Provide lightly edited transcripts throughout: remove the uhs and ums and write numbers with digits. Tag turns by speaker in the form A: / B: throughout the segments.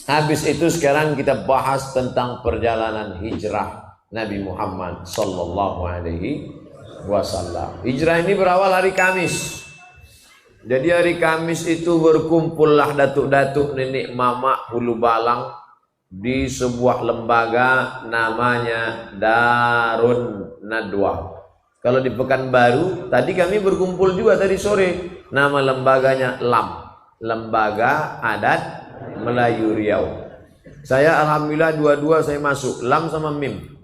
A: Habis itu sekarang kita bahas tentang perjalanan hijrah Nabi Muhammad sallallahu alaihi wasallam. Hijrah ini berawal hari Kamis. Jadi hari Kamis itu berkumpullah datuk-datuk nenek mama Hulu Balang di sebuah lembaga namanya Darun Nadwa. Kalau di Pekanbaru, tadi kami berkumpul juga tadi sore. Nama lembaganya LAM, Lembaga Adat Melayu Riau. Saya alhamdulillah dua-dua saya masuk, LAM sama MIM.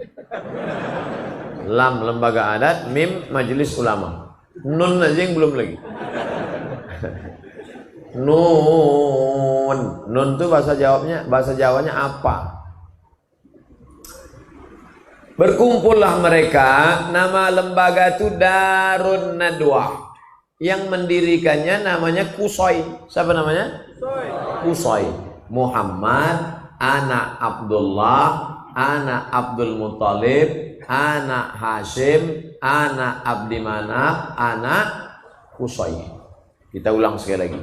A: LAM Lembaga Adat, MIM Majelis Ulama. Nun aja yang belum lagi. Nun tuh bahasa Jawanya apa? Berkumpullah mereka, nama lembaga itu Darun Nadwa. Yang mendirikannya namanya Kusoi. Siapa namanya? Kusoi. Muhammad, anak Abdullah, anak Abdul Muttalib, anak Hashim, anak Abdi Manaf, anak Kusoi. Kita ulang sekali lagi.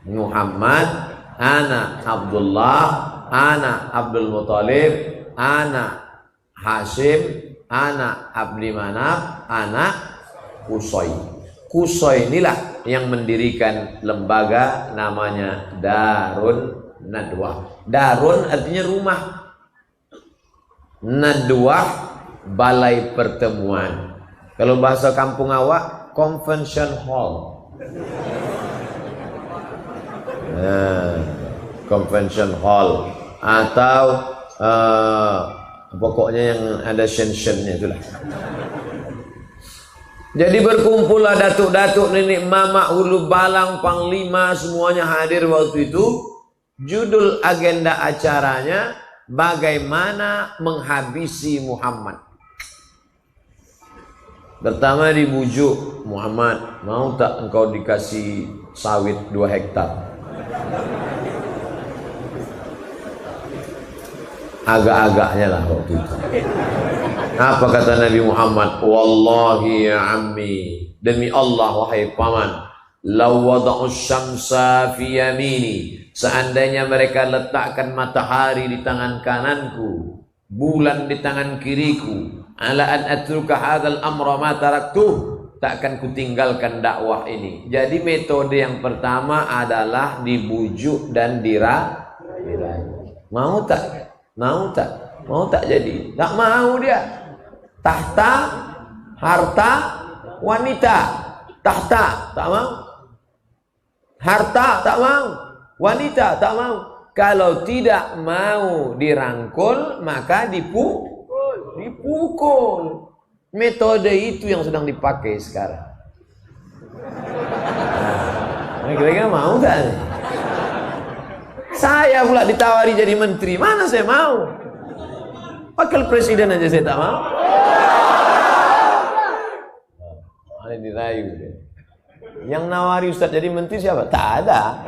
A: Muhammad, anak Abdullah, anak Abdul Muttalib, anak Hashim, anak Abdi Manaf, anak Kusoi. Kusoi inilah yang mendirikan lembaga namanya Darun Nadwa. Darun artinya rumah, Nadwa balai pertemuan. Kalau bahasa kampung awak, convention hall. Convention hall atau pokoknya yang ada shen-shennya itulah. Jadi berkumpullah datuk-datuk nenek mama Hulu Balang, panglima semuanya hadir waktu itu. Judul agenda acaranya bagaimana menghabisi Muhammad. Pertama dibujuk, Muhammad, mau tak engkau dikasih sawit 2 hektar? Agak-agaknya lah waktu itu. Apa kata Nabi Muhammad? Wallahi ya ammi, demi Allah wahai paman, law wada'u syamsa fi yamini, seandainya mereka letakkan matahari di tangan kananku, bulan di tangan kiriku, ala an atruka hadzal amra ma taraktuh, takkan kutinggalkan dakwah ini. Jadi metode yang pertama adalah dibujuk dan dirayu. Mau tak? Mau tak? Mau tak jadi? Tak mau dia. Tahta, harta, wanita. Tahta, tak mau. Harta, tak mau. Wanita, tak mau. Kalau tidak mau dirangkul, maka dipukul. Metode itu yang sedang dipakai sekarang. Nah, kira-kira mau tak? Saya pula ditawari jadi menteri, mana saya mau? Wakil presiden aja saya tak mau. Ada dirayu. Yang nawari Ustaz jadi menteri siapa? Tak ada.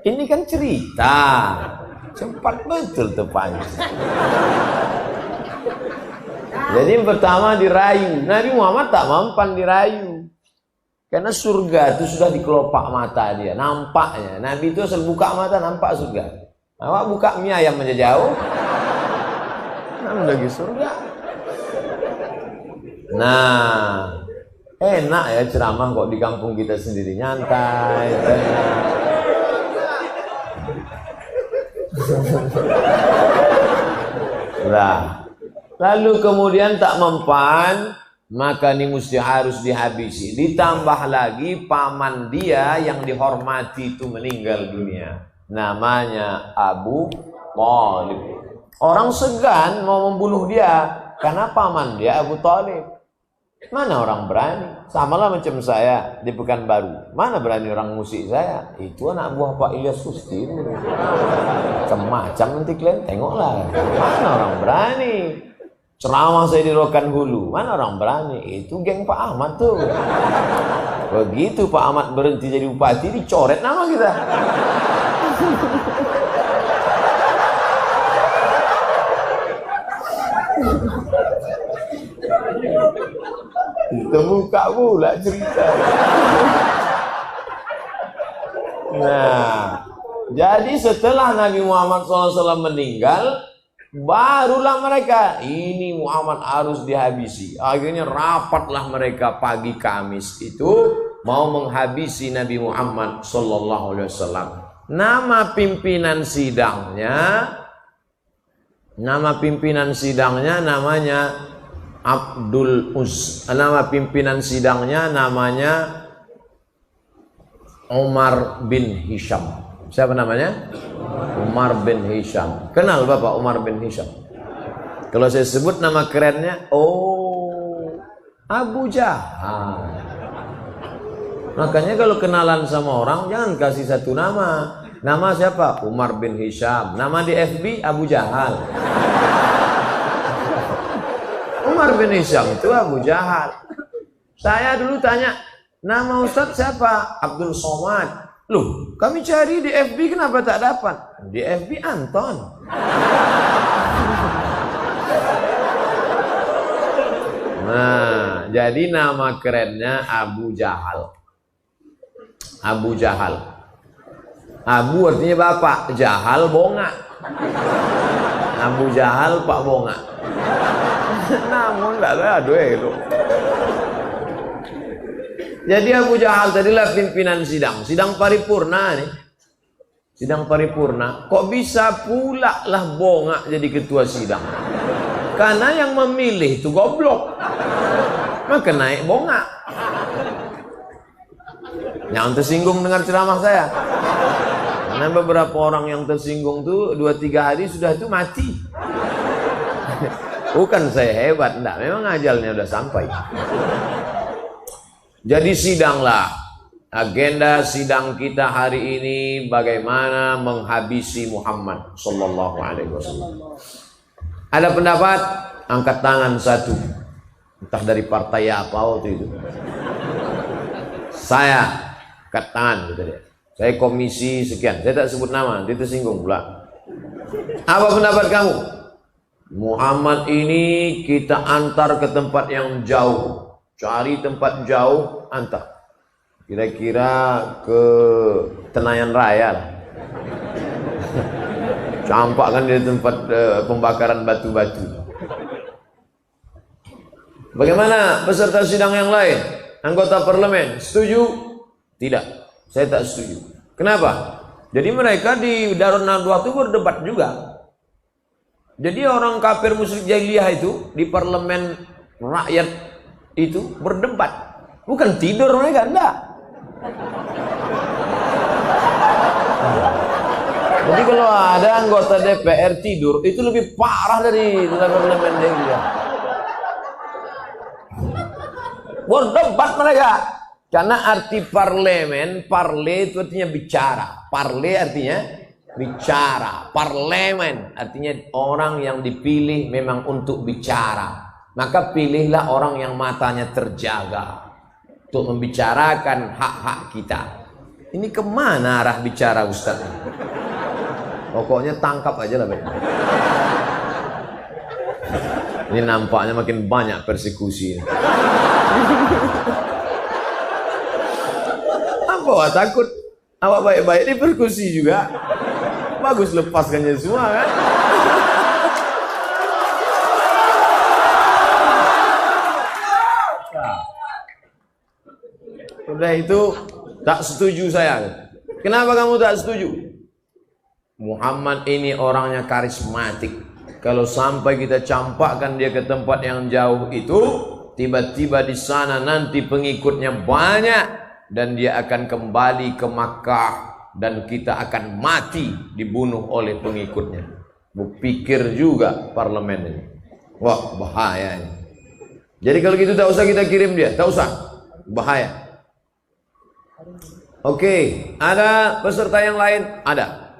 A: Ini kan cerita. Cepat betul tepatnya. Jadi yang pertama dirayu. Nabi Muhammad tak mampan dirayu. Karena surga itu sudah di kelopak mata dia, nampaknya. Nabi itu asal buka mata nampak surga. Awak buka mie ayam aja jauh, lagi surga. Nah, enak ya ceramah kok di kampung kita sendiri, nyantai. Nah, lalu kemudian tak mempan. Maka ini mesti harus dihabisi. Ditambah lagi paman dia yang dihormati itu meninggal dunia. Namanya Abu Thalib. Orang segan mau membunuh dia karena paman dia Abu Thalib. Mana orang berani? Samalah macam saya di Pekanbaru. Mana berani orang musik saya? Itu anak buah Pak Ilyas Kusti. Macam-macam nanti kalian tengoklah. Mana orang berani? Ceramah saya di Rokan Hulu, mana orang berani? Itu geng Pak Ahmad tuh. Begitu Pak Ahmad berhenti jadi bupati, dicoret nama kita. Kita buka pula cerita. Nah, jadi setelah Nabi Muhammad SAW meninggal, barulah mereka, ini Muhammad harus dihabisi. Akhirnya rapatlah mereka pagi Kamis itu mau menghabisi Nabi Muhammad SAW. Nama pimpinan sidangnya namanya Abdul Uz. Nama pimpinan sidangnya namanya Umar bin Hisham. Siapa namanya? Umar bin Hisham. Kenal Bapak Umar bin Hisham? Kalau saya sebut nama kerennya, oh, Abu Jahal. Makanya kalau kenalan sama orang jangan kasih satu nama. Nama siapa? Umar bin Hisham. Nama di FB Abu Jahal. Umar bin Hisham itu Abu Jahal. Saya dulu tanya, nama Ustadz siapa? Abdul Somad. Loh, kami cari di FB kenapa tak dapat? Di FB Anton. Nah, jadi nama kerennya Abu Jahal. Abu Jahal. Abu artinya bapak, Jahal bonga. Abu Jahal Pak Bonga. Namun enggak ada itu. Jadi Abu Jahal tadilah pimpinan sidang paripurna nih. Sidang paripurna. Kok bisa pula lah bonga jadi ketua sidang? Karena yang memilih itu goblok. Maka naik bonga. Yang tersinggung dengar ceramah saya. Karena beberapa orang yang tersinggung tuh 2-3 hari sudah tuh mati. Bukan saya hebat, enggak, memang ajalnya udah sampai. Jadi sidanglah. Agenda sidang kita hari ini bagaimana menghabisi Muhammad sallallahu alaihi wasallam. Ada pendapat angkat tangan satu. Entah dari partai apa waktu itu. Saya angkat tangan gitu deh. Saya komisi sekian, saya tak sebut nama, nanti tersinggung pula. Apa pendapat kamu? Muhammad ini kita antar ke tempat yang jauh. Cari tempat jauh, antar. Kira-kira ke Tenayan Raya lah. Campakkan di tempat pembakaran batu-batu. Bagaimana peserta sidang yang lain? Anggota parlemen, setuju? Tidak, saya tak setuju. Kenapa? Jadi mereka di Darun Nadwa itu berdebat juga. Jadi orang kafir musyrik jahiliyah itu di parlemen rakyat itu berdebat. Bukan tidur mereka, enggak. Jadi kalau ada anggota DPR tidur, itu lebih parah dari parlemen jahiliyah. Berdebat mereka. Karena arti parlemen, parle itu artinya bicara. Parle artinya bicara. Parlemen artinya orang yang dipilih memang untuk bicara. Maka pilihlah orang yang matanya terjaga untuk membicarakan hak-hak kita. Ini kemana arah bicara Ustaz? Pokoknya tangkap aja lah. Ini nampaknya makin banyak persekusi. Apa takut? Awak baik-baik ini persekusi juga. Bagus lepaskannya semua kan? Udah itu tak setuju saya. Kenapa kamu tak setuju? Muhammad ini orangnya karismatik. Kalau sampai kita campakkan dia ke tempat yang jauh itu, tiba-tiba di sana nanti pengikutnya banyak dan dia akan kembali ke Makkah dan kita akan mati dibunuh oleh pengikutnya. Berpikir juga parlemen ini. Wah, bahaya ini. Jadi kalau gitu tak usah kita kirim dia, tak usah. Bahaya. Oke, ada peserta yang lain? Ada.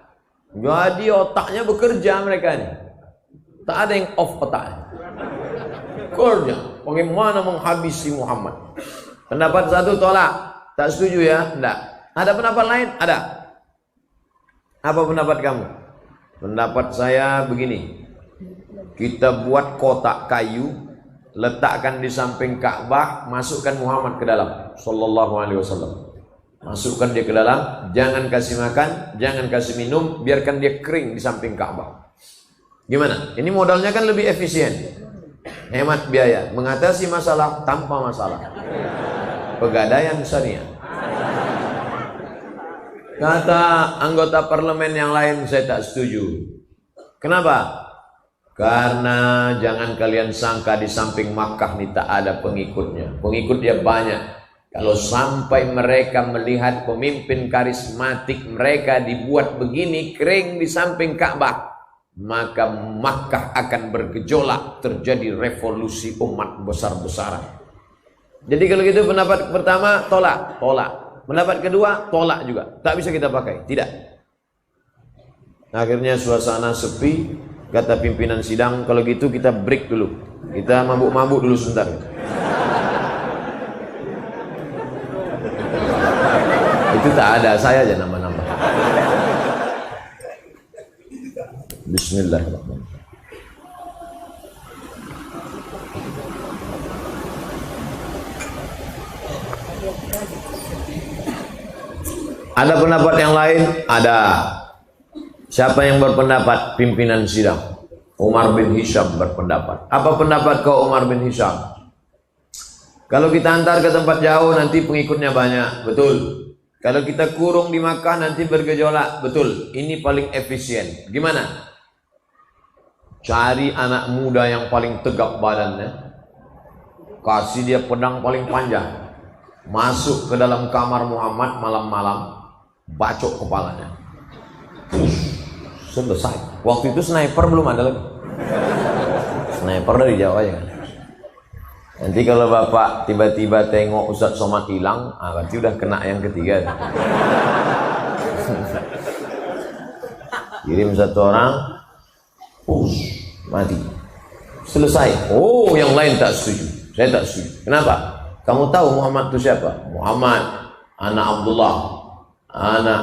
A: Jadi otaknya bekerja mereka ini. Tak ada yang off otaknya. Kerja. Bagaimana menghabisi Muhammad? Pendapat satu tolak. Tak setuju ya? Tidak. Ada pendapat lain? Ada. Apa pendapat kamu? Pendapat saya begini. Kita buat kotak kayu, letakkan di samping Ka'bah, masukkan Muhammad ke dalam. Sallallahu alaihi wasallam. Masukkan dia ke dalam, jangan kasih makan, jangan kasih minum, biarkan dia kering di samping Ka'bah. Gimana? Ini modalnya kan lebih efisien, hemat biaya, mengatasi masalah tanpa masalah. Pegadaian syariah. Kata anggota parlemen yang lain, saya tak setuju. Kenapa? Karena jangan kalian sangka di samping Makkah ini tak ada pengikutnya. Pengikutnya banyak. Kalau sampai mereka melihat pemimpin karismatik mereka dibuat begini kering di samping Ka'bah, maka Makkah akan bergejolak, terjadi revolusi umat besar-besaran. Jadi kalau gitu pendapat pertama tolak. Pendapat kedua tolak juga, tak bisa kita pakai, tidak. Akhirnya suasana sepi, kata pimpinan sidang, kalau gitu kita break dulu, kita mabuk-mabuk dulu sebentar. Itu tak ada, saya aja nambah-nambah. Bismillahirrahmanirrahim. Ada pendapat yang lain? Ada. Siapa yang berpendapat? Pimpinan sidang Umar bin Hisham berpendapat. Apa pendapat kau Umar bin Hisham? Kalau kita antar ke tempat jauh nanti pengikutnya banyak. Betul. Kalau kita kurung di Makkah nanti bergejolak. Betul. Ini paling efisien. Gimana? Cari anak muda yang paling tegap badannya, kasih dia pedang paling panjang, masuk ke dalam kamar Muhammad malam-malam, bacok kepalanya. Selesai. Waktu itu sniper belum ada lagi. Sniper dari Jawa ya kan. Nanti kalau bapak tiba-tiba tengok Ustadz Somad hilang, berarti udah kena yang ketiga. Kirim satu orang, mati. Selesai. Oh, yang lain tak setuju. Saya tak setuju. Kenapa? Kamu tahu Muhammad itu siapa? Muhammad, anak Abdullah, anak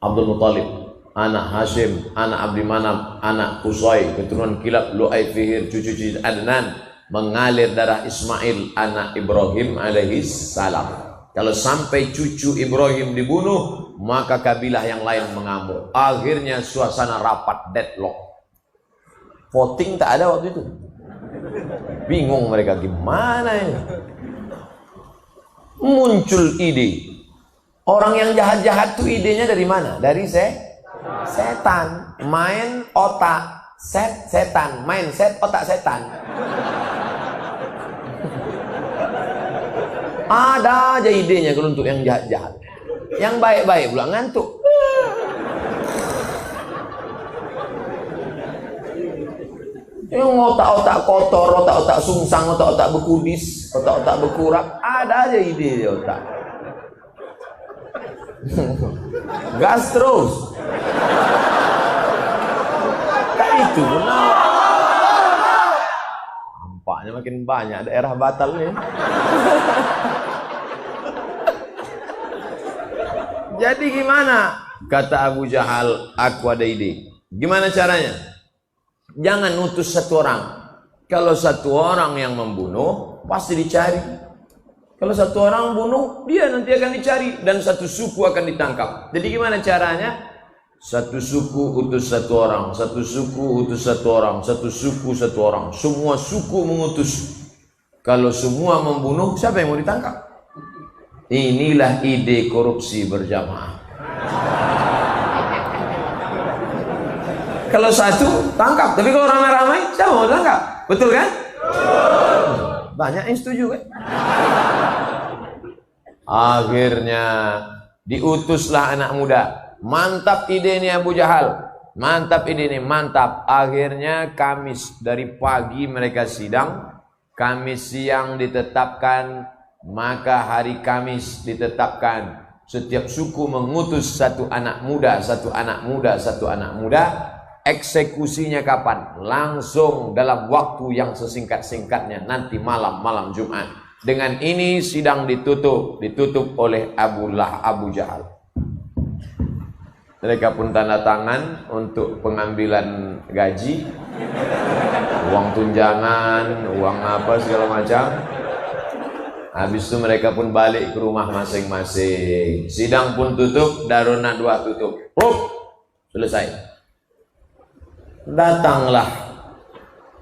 A: Abdul Muttalib, anak Hashim, anak Abdi Manaf, anak Qusay, keturunan Kilab, Lu'ay, Fihir, cucu-cucu Adnan, mengalir darah Ismail, anak Ibrahim alaihi salam. Kalau sampai cucu Ibrahim dibunuh, maka kabilah yang lain mengamuk. Akhirnya suasana rapat deadlock. Voting tak ada waktu itu. Bingung mereka gimana ya. Muncul ide. Orang yang jahat-jahat tuh idenya dari mana? Dari setan. Main otak setan. Mindset otak setan. Ada aja idenya kalau untuk yang jahat-jahat. Yang baik-baik pula ngantuk. Yang otak-otak kotor, otak-otak sungsang, otak-otak bekudis, otak-otak bekurak, ada aja ide di otak. Gas terus. Kayak itu benar. Nampaknya makin banyak daerah batal nih. Jadi gimana? Kata Abu Jahal, aku ada ide. Gimana caranya? Jangan utus satu orang. Kalau satu orang yang membunuh, pasti dicari. Kalau satu orang bunuh, dia nanti akan dicari. Dan satu suku akan ditangkap. Jadi gimana caranya? Satu suku utus satu orang. Satu suku utus satu orang. Satu suku satu orang. Semua suku mengutus. Kalau semua membunuh, siapa yang mau ditangkap? Inilah ide korupsi berjamaah. Kalau satu tangkap, tapi kalau ramai-ramai siapa mau tangkap? Betul kan? Banyak yang setuju kan? Akhirnya diutuslah anak muda. Mantap ide ini Abu Jahal. Mantap ide ini, mantap. Akhirnya Kamis dari pagi mereka sidang, Kamis siang ditetapkan, maka hari Kamis ditetapkan. Setiap suku mengutus satu anak muda, satu anak muda, satu anak muda. Eksekusinya kapan? Langsung dalam waktu yang sesingkat-singkatnya, nanti malam Jumat. Dengan ini sidang ditutup oleh Abu Jahal. Mereka pun tanda tangan untuk pengambilan gaji, uang tunjangan, uang apa segala macam. Habis itu mereka pun balik ke rumah masing-masing. Sidang pun tutup, Daruna 2 tutup. Selesai. Datanglah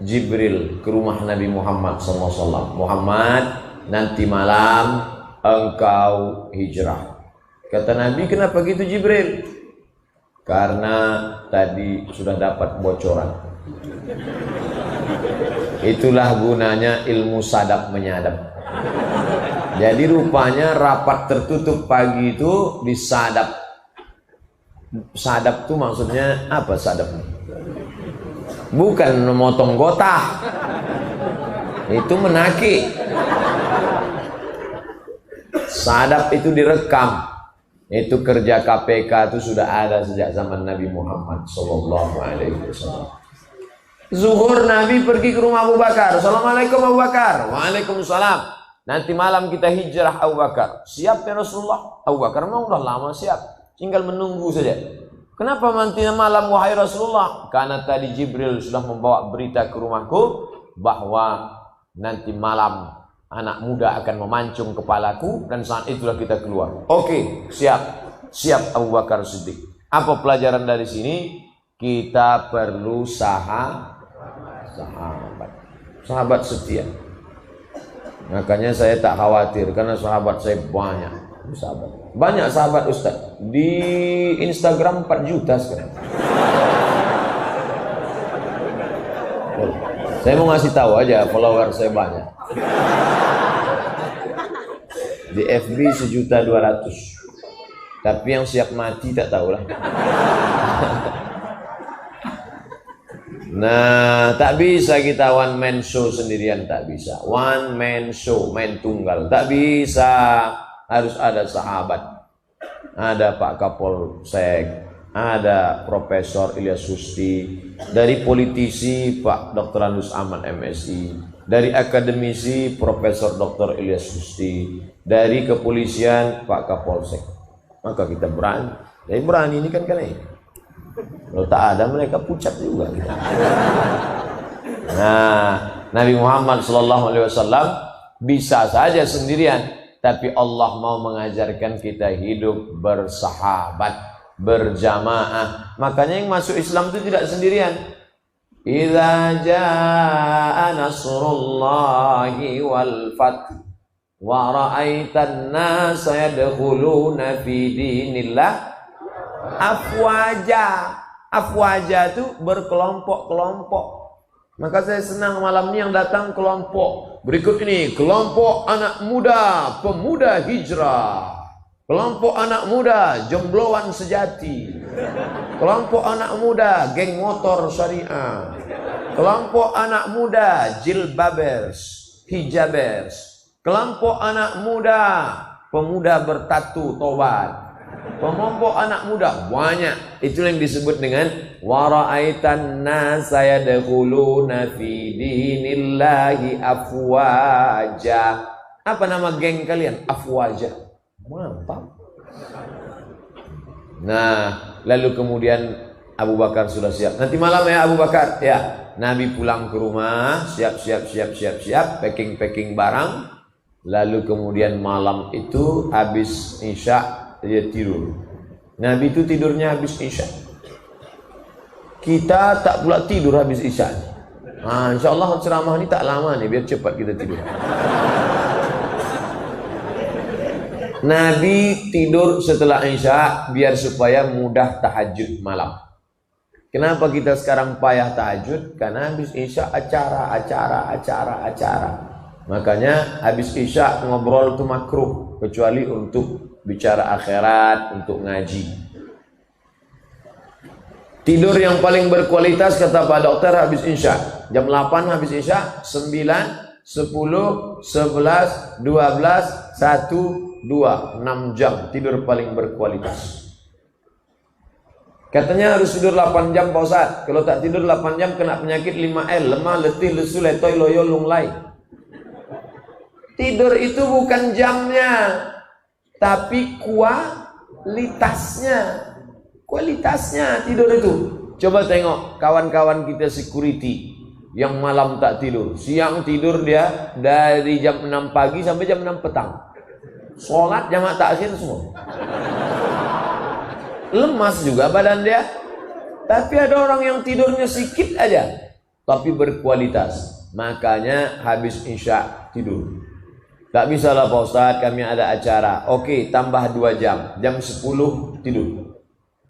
A: Jibril ke rumah Nabi Muhammad SAW. Muhammad, nanti malam engkau hijrah. Kata Nabi, kenapa gitu Jibril? Karena tadi sudah dapat bocoran. Itulah gunanya ilmu sadap menyadap. Jadi rupanya rapat tertutup pagi itu disadap. Sadap itu maksudnya apa sadap? Bukan memotong gotah. Itu menaki. Sadap itu direkam. Itu kerja KPK itu sudah ada sejak zaman Nabi Muhammad SAW. Zuhur Nabi pergi ke rumah Abu Bakar. Assalamualaikum Abu Bakar. Waalaikumsalam. Nanti malam kita hijrah Abu Bakar. Siap ya Rasulullah? Abu Bakar memang udah lama siap. Tinggal menunggu saja. Kenapa nanti malam wahai Rasulullah? Karena tadi Jibril sudah membawa berita ke rumahku bahwa nanti malam anak muda akan memancung kepalaku dan saat itulah kita keluar. Oke, siap. Siap Abu Bakar Siddiq. Apa pelajaran dari sini? Kita perlu sahabat setia. Makanya saya tak khawatir karena sahabat saya banyak. Banyak sahabat Ustaz. Di Instagram 4 juta sekarang. Saya mau ngasih tahu aja follower saya banyak. Di FB 1.200.000. Tapi yang siap mati tak tahulah. Nah, tak bisa kita one man show sendirian, tak bisa. One man show, main tunggal, tak bisa. Harus ada sahabat. Ada Pak Kapolsek, ada Profesor Ilyas Susti, dari politisi Pak Dr. Andus Ahmad MSI, dari akademisi Profesor Dr. Ilyas Susti, dari kepolisian Pak Kapolsek. Maka kita berani. Jadi berani ini kan karena ini. Kalau tak ada mereka pucat juga kita. Nah, Nabi Muhammad SAW bisa saja sendirian, tapi Allah mau mengajarkan kita hidup bersahabat, berjamaah. Makanya yang masuk Islam itu tidak sendirian. Idza jaa nasrullahi wal fath wa ra'aitan nasa yadkhuluna fi dinillah afwaja. Afwaja itu berkelompok-kelompok. Maka saya senang malam ini yang datang kelompok berikut ini. Kelompok anak muda, pemuda hijrah. Kelompok anak muda, jombloan sejati. Kelompok anak muda, geng motor syariah. Kelompok anak muda, jilbabers, hijabers. Kelompok anak muda, pemuda bertatu tobat. Kelompok anak muda banyak. Itu yang disebut dengan wara'aitan nasa yadkhuluna fi dinillahi afwaja. Apa nama geng kalian? Afwaja. Mantap. Nah, lalu kemudian Abu Bakar sudah siap. Nanti malam ya Abu Bakar. Ya, Nabi pulang ke rumah, siap, packing barang. Lalu kemudian malam itu habis Isya dia tidur. Nabi itu tidurnya habis Isya. Kita tak pula tidur habis Isya. Nah, insyaallah ceramah ini tak lama nih biar cepat kita tidur. Nabi tidur setelah Isya biar supaya mudah tahajud malam. Kenapa kita sekarang payah tahajud? Karena habis Isya acara. Makanya habis Isya ngobrol itu makruh kecuali untuk bicara akhirat, untuk ngaji. Tidur yang paling berkualitas kata Pak Dokter habis Isya. Jam 8 habis Isya, 9, 10, 11, 12, 1, 2, 6 jam tidur paling berkualitas. Katanya harus tidur 8 jam Pak Ustaz. Kalau tak tidur 8 jam kena penyakit 5L, lemah, letih, lesu, letoy, loyo, lunglai. Tidur itu bukan jamnya, tapi kualitasnya tidur itu. Coba tengok kawan-kawan kita security yang malam tak tidur. Siang tidur dia dari jam 6 pagi sampai jam 6 petang. Sholat jamak takhir semua. Lemas juga badan dia. Tapi ada orang yang tidurnya sedikit aja, tapi berkualitas. Makanya habis isya tidur. Tak bisa lah Pak Ustadz, kami ada acara. Oke, tambah 2 jam. Jam 10 tidur.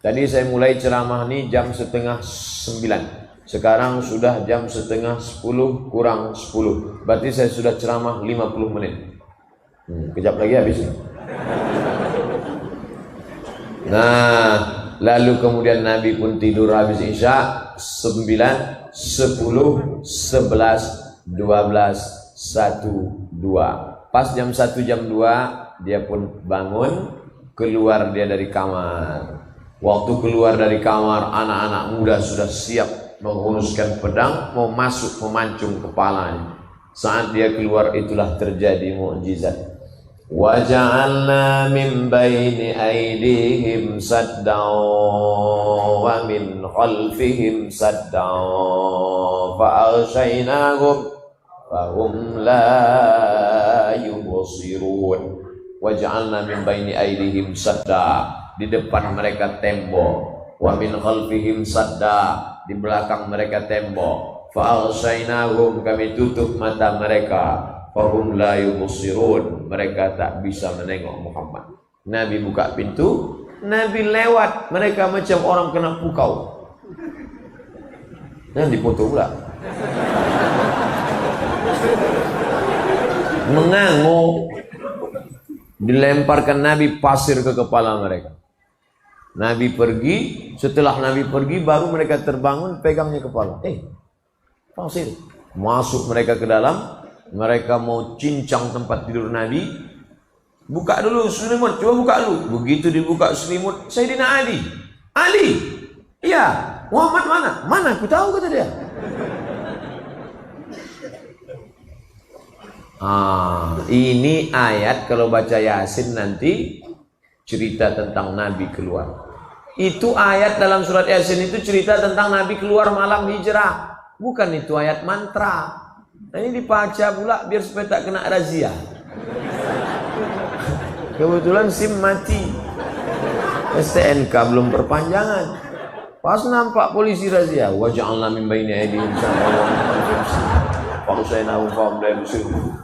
A: Tadi saya mulai ceramah nih jam setengah 9. Sekarang sudah jam setengah 10 kurang 10. Berarti saya sudah ceramah 50 menit. Kejap lagi habis. Nah, lalu kemudian Nabi pun tidur habis isya 9, 10, 11, 12, 1, 2. Pas jam 1 jam 2 dia pun bangun, keluar dia dari kamar. Waktu keluar dari kamar, anak-anak muda sudah siap menghunuskan pedang, mau masuk memancung kepalanya. Saat dia keluar itulah terjadi mukjizat. Wa ja'alna min baini aydihim saddan wa min khalfihim saddan fa aghshaynahum fahum la yubsirun. Wa ja'alna min baini aydihim sadda, di depan mereka tembok, wa min khalfihim sadda, di belakang mereka tembok, fa aghshaynahum, kami tutup mata mereka, fahum la yubsirun, mereka tak bisa menengok Muhammad. Nabi buka pintu, Nabi lewat, mereka macam orang kena pukau. Dan dipoto pula. Mengangguk. Dilemparkan Nabi pasir ke kepala mereka. Nabi pergi, setelah Nabi pergi baru mereka terbangun, pegangnya kepala. Pasir. Masuk mereka ke dalam, mereka mau cincang tempat tidur Nabi. Buka dulu selimut, coba buka dulu. Begitu dibuka selimut, Sayyidina Ali. Ali, iya, Muhammad mana? Mana? Aku tahu, kata dia. Ini ayat kalau baca Yasin nanti cerita tentang Nabi keluar. Itu ayat dalam surat Yasin itu cerita tentang Nabi keluar malam hijrah. Bukan itu ayat mantra. Nah, ini dibaca pula biar supaya tak kena razia. Kebetulan SIM mati, STNK belum perpanjangan. Pas nampak polisi razia, wa ja'alna min baini aydihim saddan wa min khalfihim fa aghshaynahum fahum la yubsirun.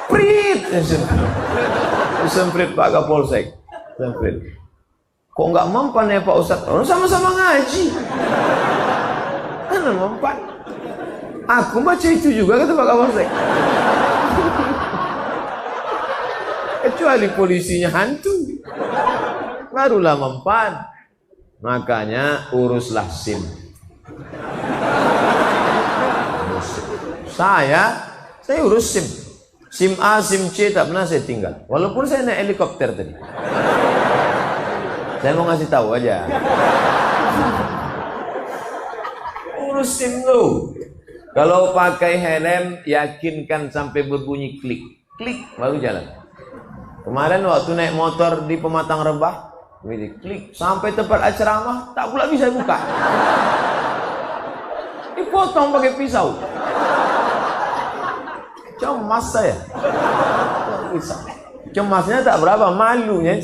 A: Prit, semprit Pak Kapolsek, semprit. Kok nggak mempan ya Pak Ustadz? Orang sama-sama ngaji. Mana mempan? Aku baca itu juga, kata Pak Kapolsek. Kecuali polisinya hantu, barulah mempan. Makanya uruslah SIM. Saya urus SIM. SIM A, SIM C tak pernah saya tinggal. Walaupun saya naik helikopter tadi. Saya mau ngasih tahu aja. Urus SIM lu. Kalau pakai helm, yakinkan sampai berbunyi klik. Klik, baru jalan. Kemarin waktu naik motor di Pematang Rebah, klik. Sampai tempat ceramah, tak pula bisa buka. Dipotong pakai pisau. Cemas saya. Cemasnya tak berapa, malunya.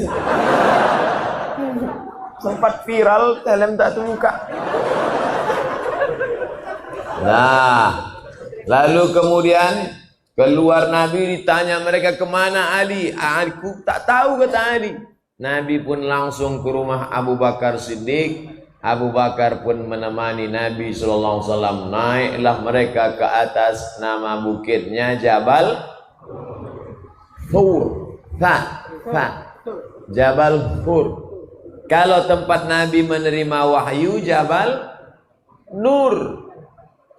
A: Sempat viral, helm tak terbuka. Nah, lalu kemudian keluar Nabi, ditanya mereka kemana Ali? Aku tak tahu, kata Ali. Nabi pun langsung ke rumah Abu Bakar Siddiq. Abu Bakar pun menemani Nabi SAW. Naiklah mereka ke atas, nama bukitnya Jabal Thur. Jabal Thur. Kalau tempat Nabi menerima wahyu, Jabal Nur.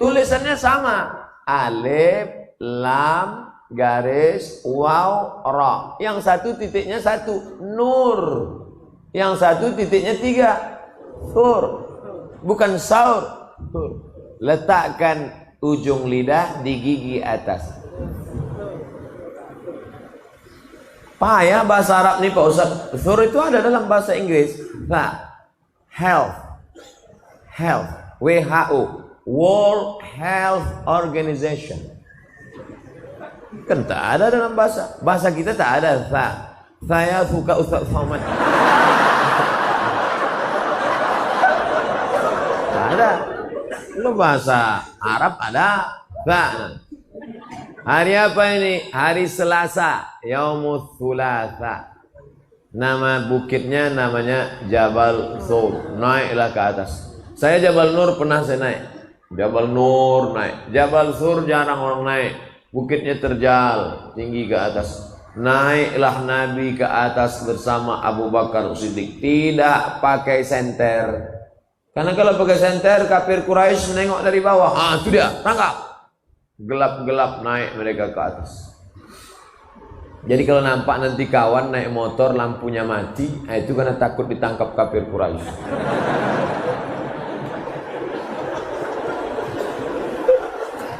A: Tulisannya sama, alif, lam, garis, waw, ra. Yang satu titiknya 1, nur. Yang satu titiknya 3, Thur. Bukan saur, Thur. Letakkan ujung lidah di gigi atas. Payah bahasa Arab nih Pak Ustaz. Thur itu ada dalam bahasa Inggris. Nah, health, WHO. World Health Organization. Kan tak ada dalam bahasa kita tak ada saya suka Ustaz Somad. Tak ada. Kalau bahasa Arab ada Hari apa ini? Hari Selasa, Yaumul Thulatha. Nama bukitnya namanya Jabal Sur. Naiklah ke atas. Saya Jabal Nur pernah saya naik. Jabal Nur naik. Jabal Sur jarang orang naik. Bukitnya terjal, tinggi ke atas. Naiklah Nabi ke atas bersama Abu Bakar Siddiq. Tidak pakai senter. Karena kalau pakai senter, kafir Quraisy menengok dari bawah. Itu dia, tangkap. Gelap-gelap naik mereka ke atas. Jadi kalau nampak nanti kawan naik motor lampunya mati, itu karena takut ditangkap kafir Quraisy.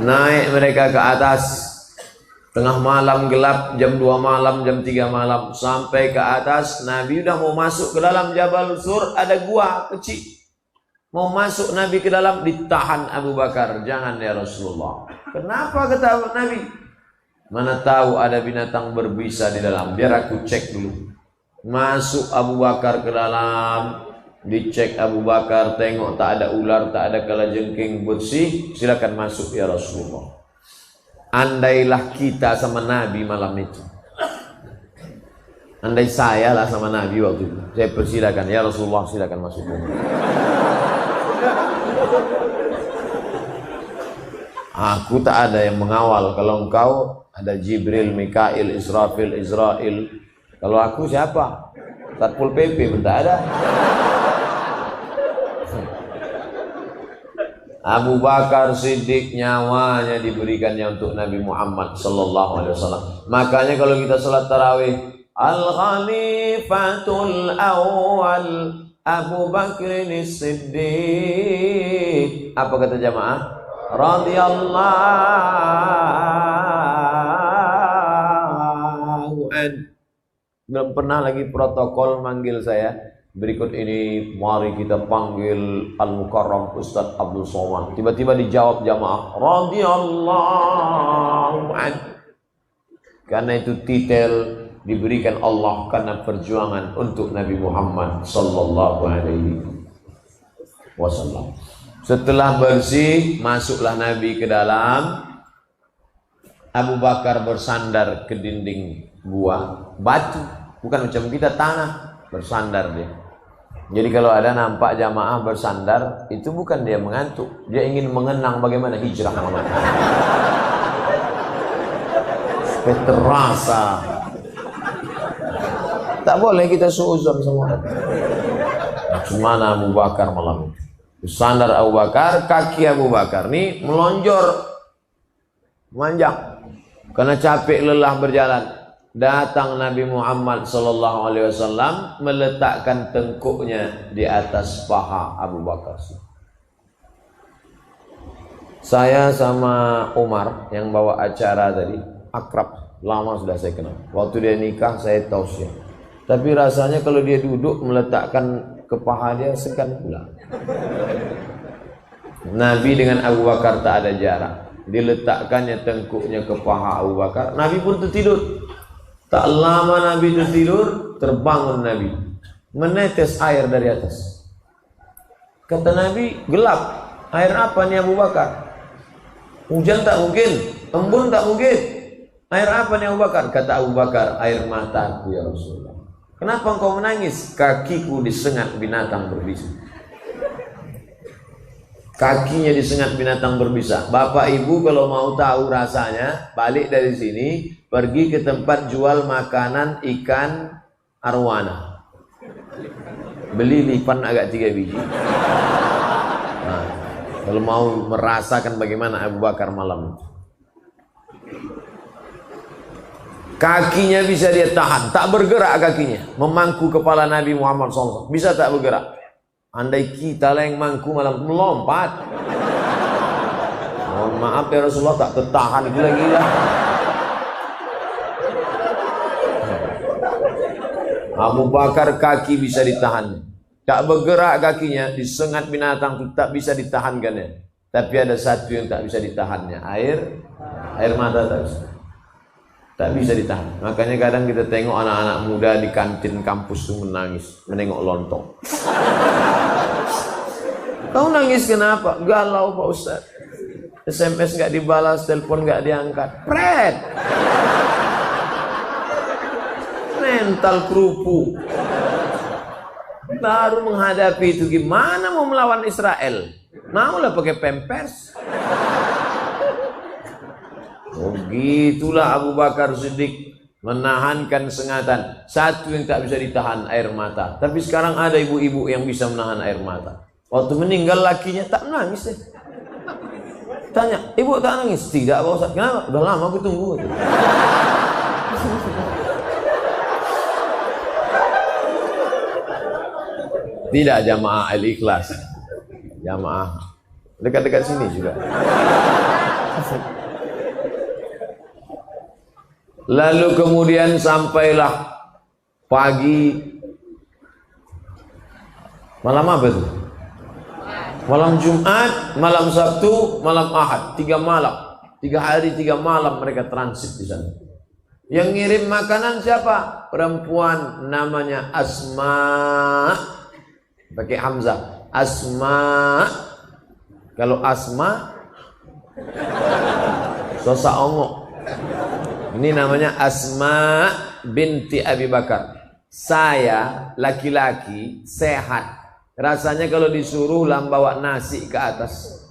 A: Naik mereka ke atas. Tengah malam gelap, jam 2 malam, jam 3 malam. Sampai ke atas, Nabi udah mau masuk ke dalam Jabal Sur, ada gua kecil. Mau masuk Nabi ke dalam, ditahan Abu Bakar. Jangan ya Rasulullah. Kenapa kata Nabi? Mana tahu ada binatang berbisa di dalam. Biar aku cek dulu. Masuk Abu Bakar ke dalam. Dicek Abu Bakar, tengok tak ada ular, tak ada kalajengking bersih, silakan masuk ya Rasulullah. Andailah kita sama Nabi malam itu, andai saya lah sama Nabi waktu itu, saya persilakan ya Rasulullah, silakan masuk. Aku tak ada yang mengawal. Kalau engkau ada Jibril, Mikail, Israfil, Israel. Kalau aku siapa? Satpol PP pun tak ada. Abu Bakar Siddiq nyawanya diberikannya untuk Nabi Muhammad sallallahu alaihi wasallam. Makanya kalau kita salat tarawih, Al-Khalifatul Awwal Abu Bakr Siddiq. Apa kata jamaah? Radhiyallahu an. Belum pernah lagi protokol manggil saya. Berikut ini mari kita panggil Al-Mukarram Ustaz Abdul Somad. Tiba-tiba dijawab jamaah radhiyallahu an. Karena itu titel diberikan Allah karena perjuangan untuk Nabi Muhammad sallallahu alaihi wasallam. Setelah bersih, masuklah Nabi ke dalam. Abu Bakar bersandar ke dinding gua, batu, bukan macam kita tanah, bersandar dia. Jadi kalau ada nampak jamaah bersandar, itu bukan dia mengantuk, dia ingin mengenang bagaimana hijrah Muhammad. Supaya terasa. Tak boleh kita suuzon semua. Gimana Abu Bakar malam itu? Bersandar Abu Bakar, kaki Abu Bakar nih melonjor, memanjang, karena capek lelah berjalan. Datang Nabi Muhammad sallallahu alaihi wasallam meletakkan tengkuknya di atas paha Abu Bakar. Saya sama Umar yang bawa acara tadi akrab, lama sudah saya kenal. Waktu dia nikah saya tausiah. Tapi rasanya kalau dia duduk meletakkan ke paha dia segan pula. Nabi dengan Abu Bakar tak ada jarak. Diletakkannya tengkuknya ke paha Abu Bakar. Nabi pun tertidur. Tak lama Nabi tertidur, terbangun Nabi, menetes air dari atas. Kata Nabi, gelap. Air apa nih Abu Bakar? Hujan tak mungkin, embun tak mungkin. Air apa nih Abu Bakar? Kata Abu Bakar, air mataku ya Rasulullah. Kenapa engkau menangis? Kakiku disengat binatang berbisa. Kakinya disengat binatang berbisa. Bapak ibu kalau mau tahu rasanya, balik dari sini, pergi ke tempat jual makanan ikan arwana. Beli lipan agak 3 biji. Nah, kalau mau merasakan bagaimana Abu Bakar malam itu. Kakinya bisa dia tahan, tak bergerak kakinya. Memangku kepala Nabi Muhammad SAW. Bisa tak bergerak? Andai kita lah yang mangku malam melompat. Mohon maaf ya Rasulullah, tak tertahan gila-gila. Abu Bakar kaki bisa ditahan. Tak bergerak kakinya, disengat binatang itu tak bisa ditahankannya. Tapi ada satu yang tak bisa ditahannya, air mata tak bisa ditahan. Makanya kadang kita tengok anak-anak muda di kantin kampus tuh menangis, menengok lontong. Kau nangis kenapa? Galau Pak Ustaz. SMS nggak dibalas, telepon nggak diangkat. Pret. Mental kerupuk. Baru menghadapi itu gimana mau melawan Israel? Maulah pakai pampers. Oh gitulah Abu Bakar Siddiq menahankan sengatan. Satu yang tak bisa ditahan, air mata. Tapi sekarang ada ibu-ibu yang bisa menahan air mata. Waktu meninggal lakinya tak nangis deh. Tanya, ibu tak nangis? Tidak Pak Ustaz. Kenapa? Udah lama aku tunggu. Tidak jamaah Al-Ikhlas. Jamaah dekat-dekat sini juga. Lalu kemudian sampailah pagi. Malam apa itu? Malam Jumat, malam Sabtu, malam Ahad. 3 malam. 3 hari 3 malam mereka transit di sana. Yang ngirim makanan siapa? Perempuan namanya Asma. Pakai Hamzah. Asma. Kalau Asma Sosa Ongo. Ini namanya Asma binti Abi Bakar. Saya laki-laki sehat. Rasanya kalau disuruh bawa nasi ke atas.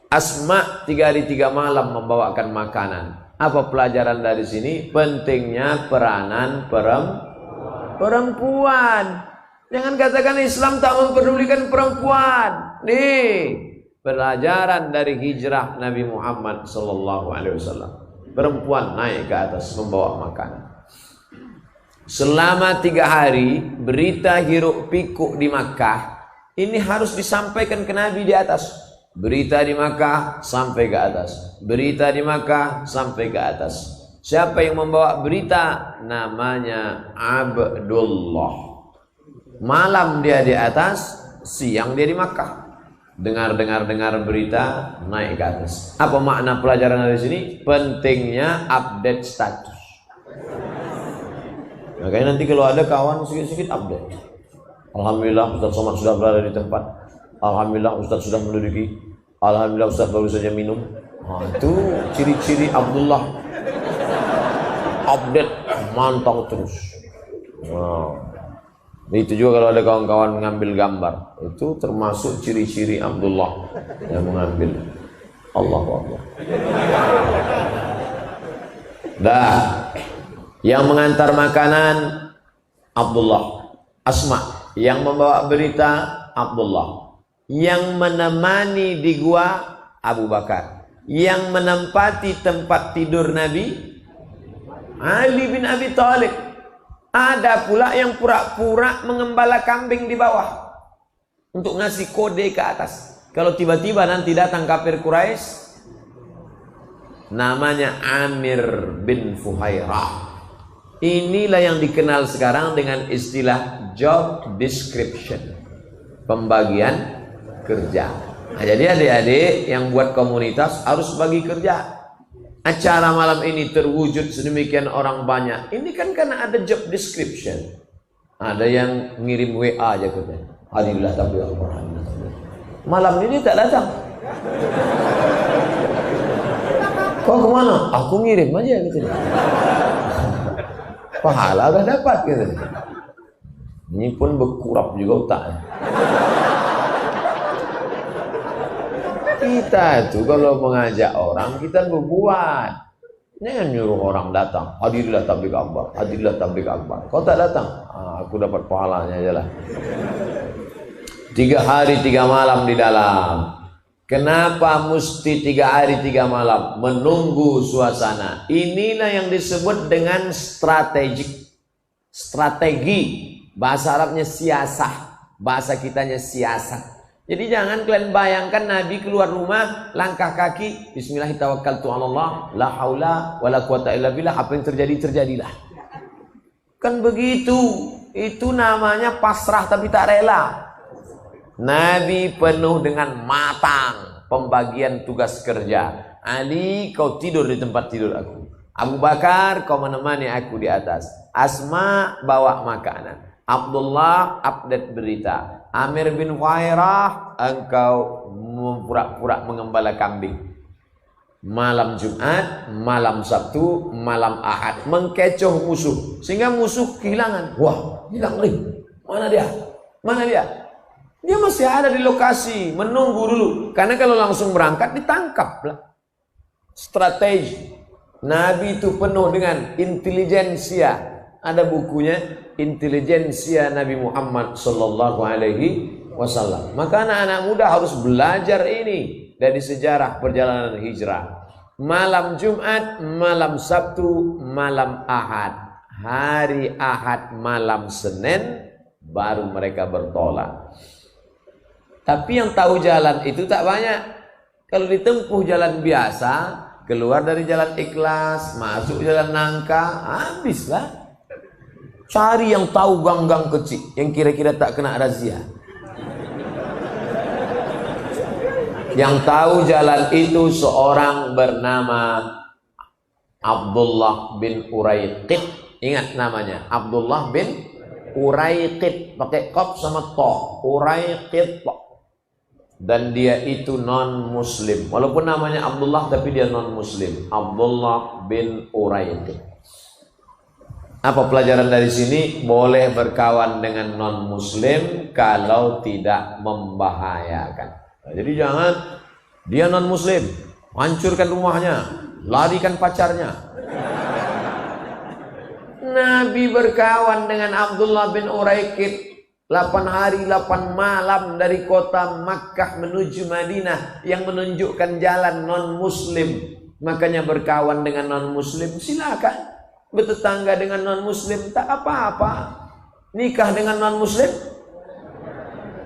A: Asma 3 hari 3 malam membawakan makanan. Apa pelajaran dari sini? Pentingnya peranan perempuan. Jangan katakan Islam tak mempedulikan perempuan. Nih, pelajaran dari hijrah Nabi Muhammad SAW. Perempuan naik ke atas membawa makanan. Selama 3 hari berita hiruk pikuk di Makkah ini harus disampaikan ke Nabi di atas. Berita di Makkah sampai ke atas. Berita di Makkah sampai ke atas. Siapa yang membawa berita? Namanya Abdullah. Malam dia di atas, siang dia di Makkah. Dengar berita, naik ke atas. Apa makna pelajaran dari sini? Pentingnya update status. Makanya nanti kalau ada kawan sedikit update. Alhamdulillah Ustaz Somad sudah berada di tempat. Alhamdulillah Ustaz sudah menduduki. Alhamdulillah Ustaz baru saja minum. Itu ciri-ciri Abdullah. Update mantau terus. Itu juga kalau ada kawan-kawan mengambil gambar, itu termasuk ciri-ciri Abdullah yang mengambil. Allahu Akbar. Dah, yang mengantar makanan Abdullah. Asma yang membawa berita Abdullah. Yang menemani di gua Abu Bakar. Yang menempati tempat tidur Nabi Ali bin Abi Thalib. Ada pula yang pura-pura mengembala kambing di bawah untuk ngasih kode ke atas. Kalau tiba-tiba nanti datang kafir Quraisy, namanya Amir bin Fuhairah. Inilah yang dikenal sekarang dengan istilah job description, pembagian kerja. Nah, jadi adik-adik yang buat komunitas harus bagi kerja. Acara malam ini terwujud sedemikian orang banyak. Ini kan karena ada job description. Ada yang ngirim WA aja katanya. Alhamdulillah tapi malam ini tak datang. Kau kemana? Aku ngirim aja gitu. Pahala udah dapat gitu. Ini pun berkurap juga otaknya. Kita itu kalau mengajak orang, kita berbuat. Jangan nyuruh orang datang. Hadirilah tabligh akbar, hadirilah tabligh akbar. Kau tak datang, aku dapat pahalanya aja lah. 3 hari 3 malam di dalam. Kenapa mesti 3 hari 3 malam? Menunggu suasana. Inilah yang disebut dengan strategik. Strategi. Bahasa Arabnya siasah. Bahasa kitanya siasat. Jadi jangan kalian bayangkan Nabi keluar rumah, langkah kaki, bismillahirrahmanirrahim, la haula wala quwata illa billah, apa yang terjadi terjadilah. Kan begitu. Itu namanya pasrah tapi tak rela. Nabi penuh dengan matang pembagian tugas kerja. Ali, kau tidur di tempat tidur aku. Abu Bakar, kau menemani aku di atas. Asma, bawa makanan. Abdullah, update berita. Amir bin Khairah, engkau pura-pura mengembala kambing. Malam Jumat, malam Sabtu, malam Ahad, mengkecoh musuh sehingga musuh kehilangan. Wah, hilang nih. Mana dia? Mana dia? Dia masih ada di lokasi, menunggu dulu. Karena kalau langsung berangkat ditangkap lah. Strategi. Nabi itu penuh dengan intelijensia. Ada bukunya, Intelijensia Nabi Muhammad sallallahu alaihi wasallam. Maka anak-anak muda harus belajar ini dari sejarah perjalanan hijrah. Malam Jumat, malam Sabtu, malam Ahad. Hari Ahad, malam Senin, baru mereka bertolak. Tapi yang tahu jalan itu tak banyak. Kalau ditempuh jalan biasa, keluar dari jalan ikhlas, masuk jalan nangka, habislah. Cari yang tahu gang-gang kecil, yang kira-kira tak kena razia. Yang tahu jalan itu seorang bernama Abdullah bin Uraiqid. Ingat namanya, Abdullah bin Uraiqid, pakai qaf sama ta. Uraiqid. Dan dia itu non muslim. Walaupun namanya Abdullah tapi dia non muslim. Abdullah bin Uraiqid. Apa pelajaran dari sini? Boleh berkawan dengan non muslim kalau tidak membahayakan. Nah, jadi jangan dia non muslim, hancurkan rumahnya, larikan pacarnya. Nabi berkawan dengan Abdullah bin Uraiqid 8 hari 8 malam dari kota Makkah menuju Madinah yang menunjukkan jalan non muslim. Makanya berkawan dengan non muslim silakan. Bertetangga dengan non muslim tak apa-apa. Nikah dengan non muslim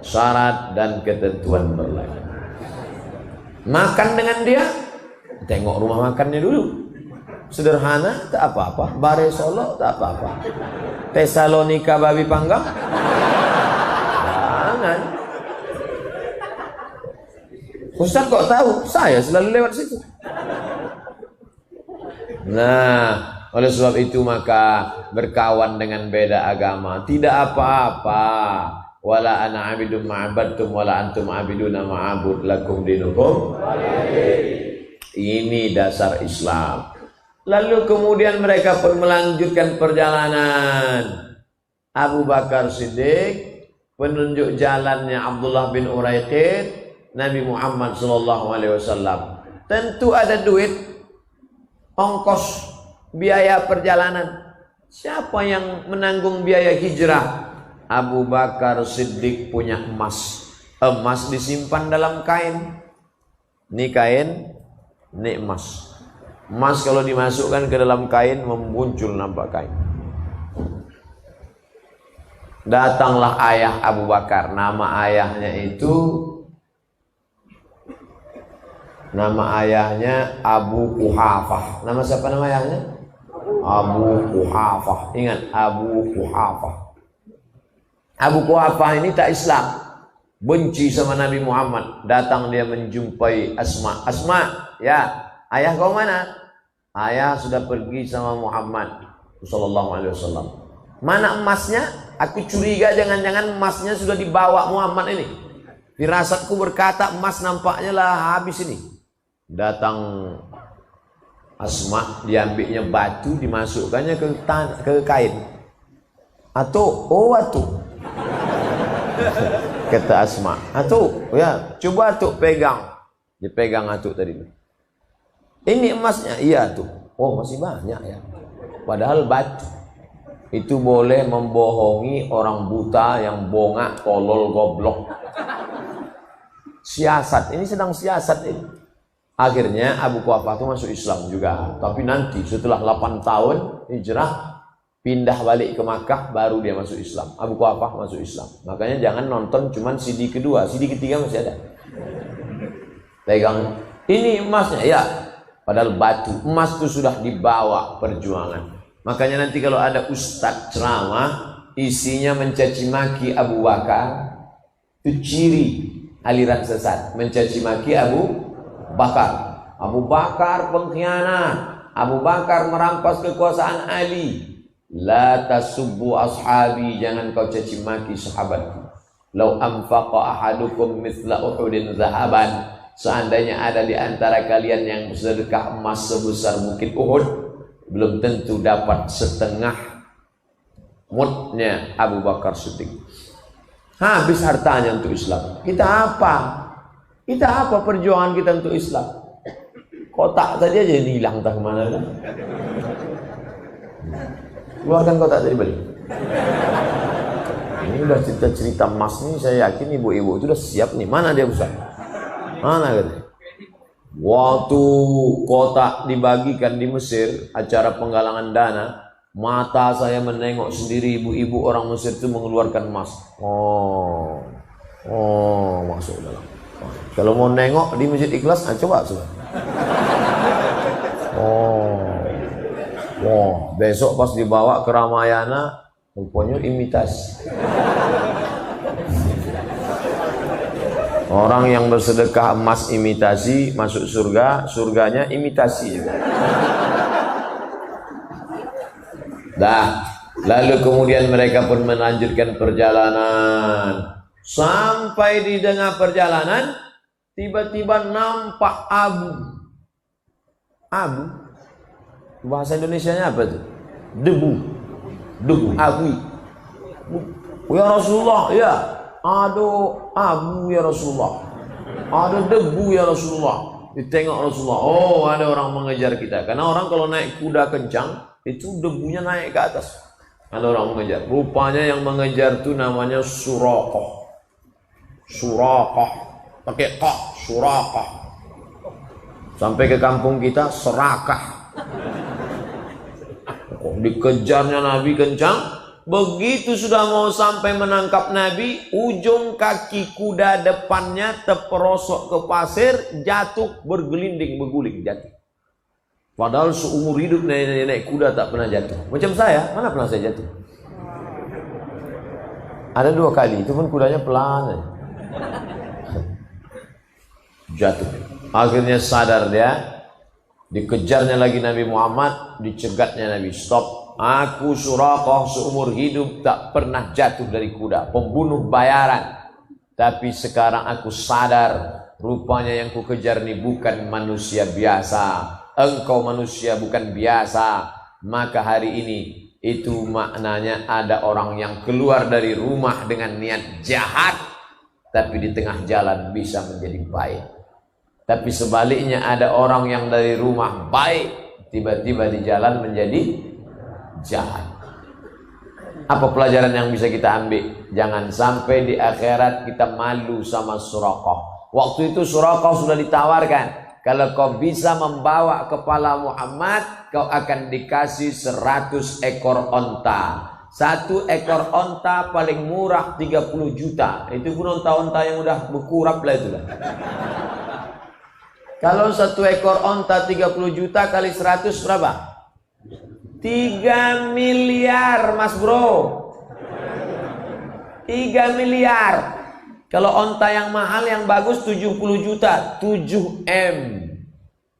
A: syarat dan ketentuan berlaku. Makan dengan dia, tengok rumah makannya dulu. Sederhana, tak apa-apa. Bare Solo, tak apa-apa. Tesalonika babi panggang, jangan. Ustaz kok tahu? Saya selalu lewat situ. Nah, oleh sebab itu maka berkawan dengan beda agama tidak apa-apa. Wala ana abidun ma'abadtum wala antum abiduna ma'abud lakum dinukum. Ini dasar Islam. Lalu kemudian mereka pun melanjutkan perjalanan. Abu Bakar Siddiq penunjuk jalannya Abdullah bin Uraiqid, Nabi Muhammad SAW. Tentu ada duit, ongkos, biaya perjalanan. Siapa yang menanggung biaya hijrah? Abu Bakar Siddiq punya emas. Emas disimpan dalam kain. Ini kain, ini emas. Emas kalau dimasukkan ke dalam kain memuncul nampak kain. Datanglah ayah Abu Bakar. Nama ayahnya Abu Quhafah. Nama siapa nama ayahnya? Abu Quhafah. Ingat, Abu Quhafah. Abu Quhafah ini tak Islam, benci sama Nabi Muhammad. Datang dia menjumpai Asma. Asma, ya, ayah kau mana? Ayah sudah pergi sama Muhammad sallallahu alaihi wasallam. Mana emasnya? Aku curiga jangan-jangan emasnya sudah dibawa Muhammad ini. Firasatku berkata emas nampaknya lah habis ini. Datang Asma, diambilnya batu, dimasukkannya ke kain. Atuh, kata Asma, atuh, ya, coba atuh pegang. Dipegang atuh tadi. Ini emasnya, iya tuh. Oh, masih banyak ya. Padahal batu. Itu boleh membohongi orang buta yang bongak, tolol, goblok. Siasat, ini sedang siasat ini. Akhirnya Abu Quhafah itu masuk Islam juga. Tapi nanti setelah 8 tahun hijrah, pindah balik ke Makkah, baru dia masuk Islam. Abu Quhafah masuk Islam. Makanya jangan nonton cuman CD kedua, CD ketiga masih ada. Pegang, ini emasnya, ya. Padahal batu, emas itu sudah dibawa perjuangan. Makanya nanti kalau ada ustadz ceramah, isinya mencaci maki Abu Bakar, Itu ciri aliran sesat, mencaci maki Abu Bakar. Abu Bakar pengkhianat, Abu Bakar merampas kekuasaan Ali. La tasubbu ashabi, jangan kau caci maki sahabatku. Lau anfaqa ahadukum mithla Uhudin zahaban, seandainya ada di antara kalian yang bersedekah emas sebesar bukit Uhud, belum tentu dapat setengah mudnya Abu Bakar Siddiq. Habis hartanya untuk Islam. Kita apa? Kita apa perjuangan kita untuk Islam? Kotak saja jadi hilang, tak kemana kan? Keluarkan kotak tadi balik. Ini udah cerita-cerita emas nih, saya yakin ibu-ibu itu udah siap nih. Mana dia Ustaz? Mana katanya? Waktu kotak dibagikan di Mesir, acara penggalangan dana, mata saya menengok sendiri ibu-ibu orang Mesir itu mengeluarkan emas. Oh, masuk dalam. Kalau mau nengok di Masjid Ikhlas, coba. Besok pas dibawa ke Ramayana, rupanya imitasi. Orang yang bersedekah emas imitasi masuk surga, surganya imitasi juga. Lalu kemudian mereka pun melanjutkan perjalanan. Sampai di tengah perjalanan, tiba-tiba nampak abu. Bahasa Indonesianya apa tuh? Debu, abu. Ya Rasulullah, ya. Ada abu ya Rasulullah. Ada debu ya Rasulullah. Ditengok Rasulullah. Oh, ada orang mengejar kita. Karena orang kalau naik kuda kencang, itu debunya naik ke atas. Ada orang mengejar. Rupanya yang mengejar itu namanya Suraqah. Pakai kah, Suraqah. Sampai ke kampung kita serakah. Dikejarnya Nabi kencang. Begitu sudah mau sampai menangkap Nabi, ujung kaki kuda depannya terperosok ke pasir, jatuh bergelinding, berguling, jatuh. Padahal seumur hidup nenek kuda tak pernah jatuh. Macam saya, mana pernah saya jatuh? Ada 2 kali, itu pun kudanya pelan. Jatuh. Akhirnya sadar dia. Dikejarnya lagi Nabi Muhammad, dicegatnya Nabi. Stop, aku Suraqah seumur hidup tak pernah jatuh dari kuda, pembunuh bayaran. Tapi sekarang aku sadar, rupanya yang ku kejar ini bukan manusia biasa. Engkau manusia bukan biasa. Maka hari ini, itu maknanya ada orang yang keluar dari rumah dengan niat jahat, tapi di tengah jalan bisa menjadi baik. Tapi sebaliknya ada orang yang dari rumah baik, tiba-tiba di jalan menjadi jahat. Apa pelajaran yang bisa kita ambil? Jangan sampai di akhirat kita malu sama Suraqah. Waktu itu Suraqah sudah ditawarkan, kalau kau bisa membawa kepala Muhammad, kau akan dikasih 100 ekor onta. 1 ekor onta paling murah 30 juta. Itu pun onta-onta yang udah berkurap lah itu lah. Kalau 1 ekor onta 30 juta kali 100 berapa? 3 miliar mas bro. 3 miliar. Kalau onta yang mahal yang bagus 70 juta, 7M.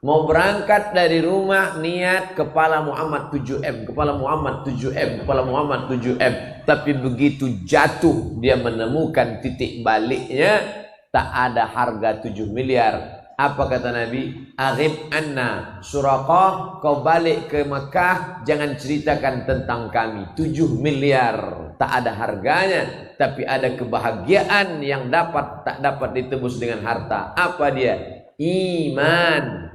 A: Mau berangkat dari rumah niat kepala Muhammad 7M, kepala Muhammad 7M, kepala Muhammad 7M. Tapi begitu jatuh dia menemukan titik baliknya, tak ada harga 7 miliar. Apa kata Nabi? Aghib anna Suraqah, kau balik ke Mekah, jangan ceritakan tentang kami. 7 miliar tak ada harganya, tapi ada kebahagiaan yang tak dapat ditebus dengan harta. Apa dia? Iman.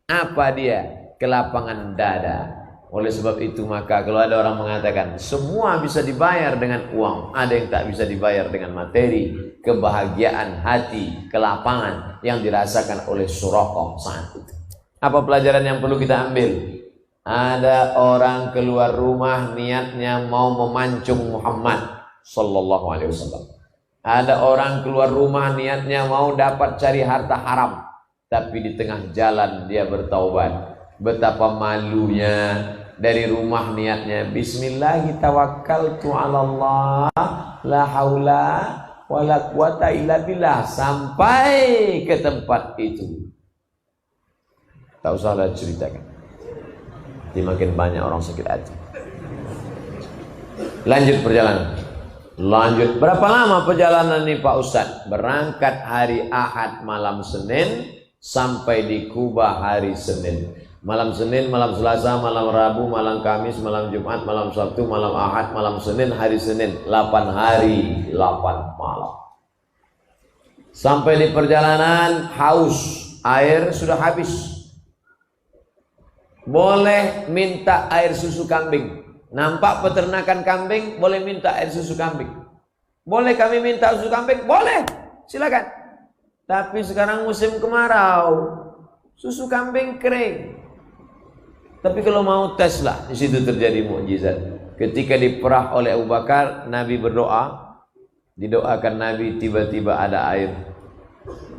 A: Apa dia? Kelapangan dada. Oleh sebab itu maka kalau ada orang mengatakan semua bisa dibayar dengan uang, ada yang tak bisa dibayar dengan materi. Kebahagiaan hati, kelapangan yang dirasakan oleh Suraqah saat itu. Apa pelajaran yang perlu kita ambil? Ada orang keluar rumah niatnya mau memancung Muhammad sallallahu alaihi wasallam. Ada orang keluar rumah niatnya mau dapat cari harta haram, tapi di tengah jalan dia bertaubat. Betapa malunya, dari rumah niatnya bismillah tawakkaltu 'ala Allah la haula wala quwata illa billah, sampai ke tempat itu. Tak usahlah ceritakan. Jadi makin banyak orang sakit hati. Lanjut perjalanan. Lanjut. Berapa lama perjalanan ini Pak Ustadz? Berangkat hari Ahad malam Senin sampai di Kuba hari Senin. Malam Senin, malam Selasa, malam Rabu, malam Kamis, malam Jumat, malam Sabtu, malam Ahad, malam Senin, hari Senin. 8 hari, 8 malam. Sampai di perjalanan haus, air sudah habis. Boleh minta air susu kambing. Nampak peternakan kambing, boleh minta air susu kambing. Boleh kami minta susu kambing? Boleh, silakan. Tapi sekarang musim kemarau, susu kambing kering. Tapi kalau mau tes lah, di situ terjadi mukjizat. Ketika diperah oleh Abu Bakar, Nabi berdoa, didoakan Nabi, tiba-tiba ada air.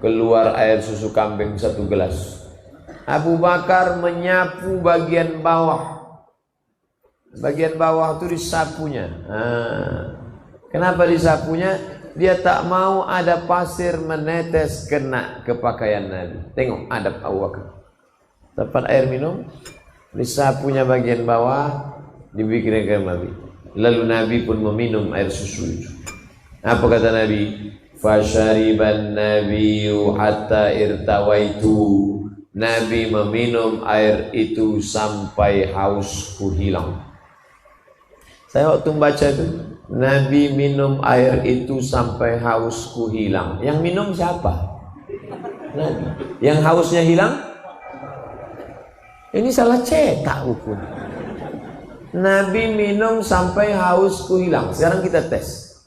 A: Keluar air susu kambing 1 gelas. Abu Bakar menyapu bagian bawah. Bagian bawah itu disapunya. Kenapa disapunya? Dia tak mau ada pasir menetes kena ke pakaian Nabi. Tengok adab Abu Bakar. Dapat air minum, disapunya bagian bawah, dibikinkan Nabi. Lalu Nabi pun meminum air susu itu. Apa kata Nabi? Fasyariban nabiyyu hatta irtawaitu. Nabi meminum air itu sampai hausku hilang. Saya waktu membaca itu, Nabi minum air itu sampai hausku hilang. Yang minum siapa? Nabi. Yang hausnya hilang? Ini salah cetak ukur. Nabi minum sampai hausku hilang. Sekarang kita tes.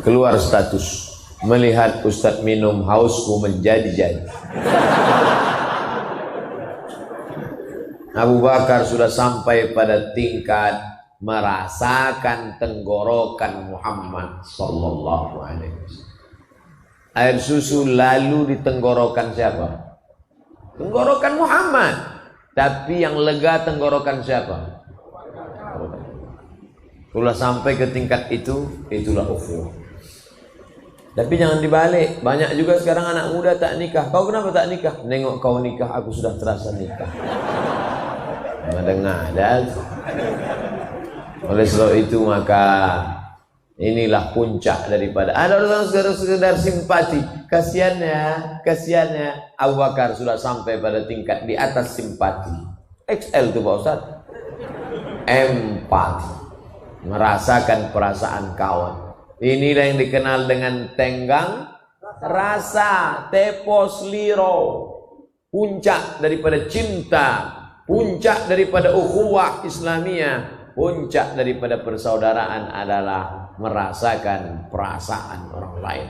A: Keluar status, melihat Ustadz minum, hausku menjadi-jadi. Abu Bakar sudah sampai pada tingkat merasakan tenggorokan Muhammad sallallahu alaihi wasallam. Air susu lalu di tenggorokan siapa? Tenggorokan Muhammad. Tapi yang lega tenggorokan siapa? Sudah sampai ke tingkat itu, itulah ukhuwah. Tapi jangan dibalik. Banyak juga sekarang anak muda tak nikah. Kau kenapa tak nikah? Nengok kau nikah, aku sudah terasa nikah. Ngada-ngada. Oleh sebab itu maka inilah puncak daripada ada orang sekedar simpati. Kasihannya Abu Bakar sudah sampai pada tingkat di atas simpati. XL itu Pak Ustaz. Empati. Merasakan perasaan kawan. Inilah yang dikenal dengan tenggang rasa, tepos liro. Puncak daripada cinta, puncak daripada ukhuwah Islamiyah, puncak daripada persaudaraan adalah merasakan perasaan orang lain.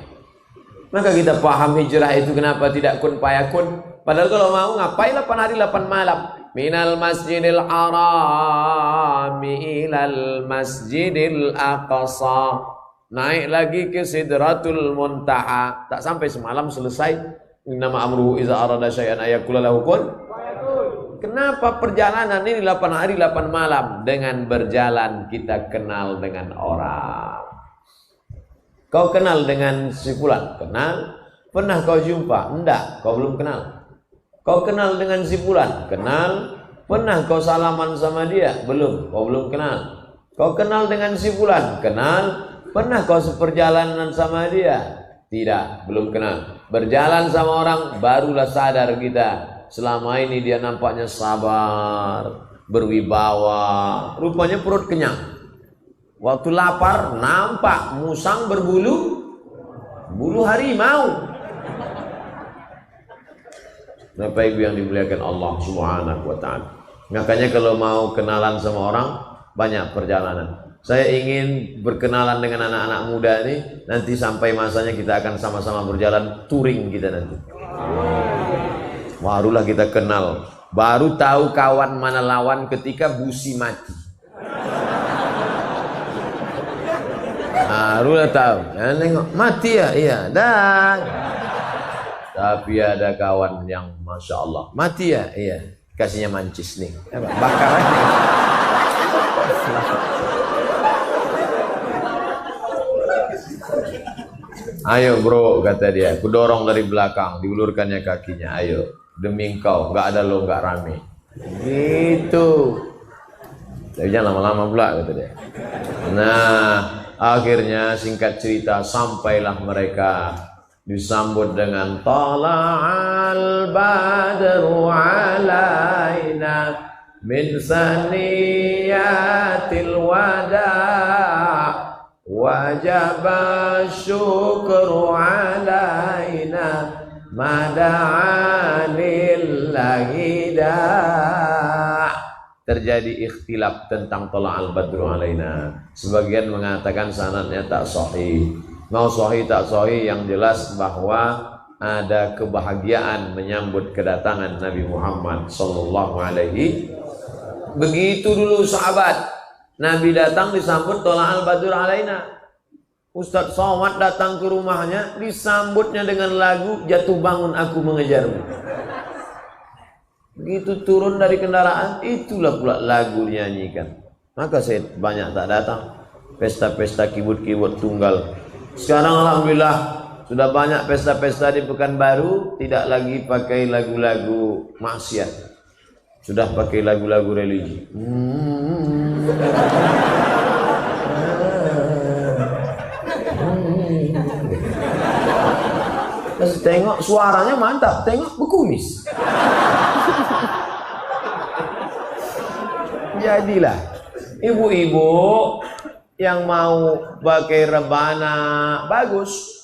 A: Maka kita paham hijrah itu kenapa tidak kun payakun. Padahal kalau mau ngapain 8 hari 8 malam. Minal masjidil harami ilal masjidil aqsa. Naik lagi ke Sidratul Muntaha. Tak sampai semalam selesai. Innama amruhu iza arada syai'an ayakula lahu kun. Kenapa perjalanan ini 8 hari 8 malam? Dengan berjalan kita kenal dengan orang. Kau kenal dengan si fulan? Kenal. Pernah kau jumpa? Enggak, kau belum kenal. Kau kenal dengan si fulan? Kenal. Pernah kau salaman sama dia? Belum, kau belum kenal. Kau kenal dengan si fulan? Kenal. Pernah kau seperjalanan sama dia? Tidak, belum kenal. Berjalan sama orang, barulah sadar kita. Selama ini dia nampaknya sabar, berwibawa. Rupanya perut kenyang. Waktu lapar, nampak musang berbulu, bulu harimau. Bapak Ibu yang dimuliakan Allah Subhanahu wa ta'ala. Makanya kalau mau kenalan sama orang, banyak perjalanan. Saya ingin berkenalan dengan anak-anak muda ini. Nanti sampai masanya kita akan sama-sama berjalan touring kita nanti. Barulah kita kenal. Baru tahu kawan mana lawan ketika busi mati. Barulah tahu. Ya, nengok mati ya, iya. Dan tapi ada kawan yang masya Allah mati ya, iya. kasihnya mancis nih, bakar aja. Ayo bro, kata dia, ku dorong dari belakang, diulurkannya kakinya. Ayo, demi engkau, nggak ada lo, nggak rame. Gitu. Tapi jangan lama-lama pula, kata dia. Nah, akhirnya singkat cerita, sampailah mereka disambut dengan tala'al badru alaina min saniyatil wada' wajaba syukru alaina mada'anillahi da'. Terjadi ikhtilaf tentang tala'al badru alaina. Sebagian mengatakan sanadnya tak sahih. Mau sahih tak sahih, yang jelas bahwa ada kebahagiaan menyambut kedatangan Nabi Muhammad sallallahu alaihi. Begitu dulu sahabat. Nabi datang disambut tala'al badru alaina. Ustadz Somad datang ke rumahnya, disambutnya dengan lagu Jatuh Bangun Aku Mengejarmu. Begitu turun dari kendaraan, itulah pula lagu dinyanyikan. Maka saya banyak tak datang pesta-pesta kibut-kibut tunggal. Sekarang alhamdulillah sudah banyak pesta-pesta di Pekanbaru, tidak lagi pakai lagu-lagu maksiat, sudah pakai lagu-lagu religi. Terus tengok suaranya mantap, tengok bekumis. Jadilah ibu-ibu yang mau pakai rebana bagus,